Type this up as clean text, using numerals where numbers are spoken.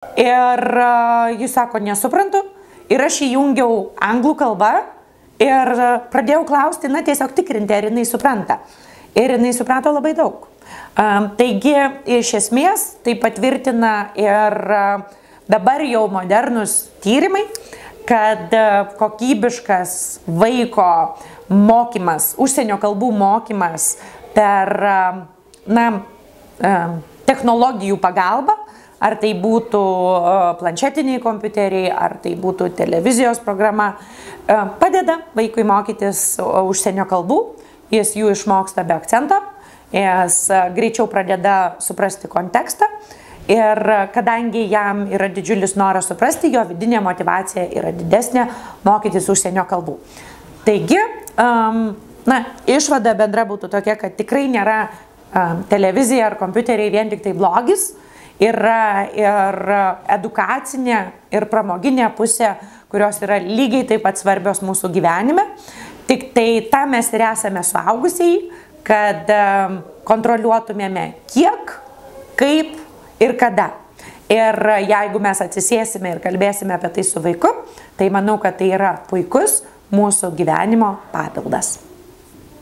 Ir jis sako, nesuprantu. Ir aš įjungiau anglų kalbą ir pradėjau klausti, na tiesiog tikrinti, ar jinai supranta. Ir jinai suprato labai daug. Taigi, iš esmės, tai patvirtina ir dabar jau modernus tyrimai, kad kokybiškas vaiko mokymas, užsienio kalbų mokymas per technologijų pagalbą, ar tai būtų planšetiniai kompiuteriai, ar tai būtų televizijos programa, padeda vaikui mokytis užsienio kalbų, jis jų išmoksta be akcento, jis greičiau pradeda suprasti kontekstą ir kadangi jam yra didžiulis noras suprasti, jo vidinė motyvacija yra didesnė mokytis užsienio kalbų. Taigi, išvada bendra būtų tokia, kad tikrai nėra televizija ar kompiuteriai vien tik tai blogis, yra ir edukacinė ir pramoginė pusė, kurios yra lygiai taip pat svarbios mūsų gyvenime. Tik tai tam mes ir esame suaugusiai, kad kontroliuotumėme kiek, kaip ir kada. Ir jeigu mes atsisėsime ir kalbėsime apie tai su vaiku, tai manau, kad tai yra puikus mūsų gyvenimo papildas.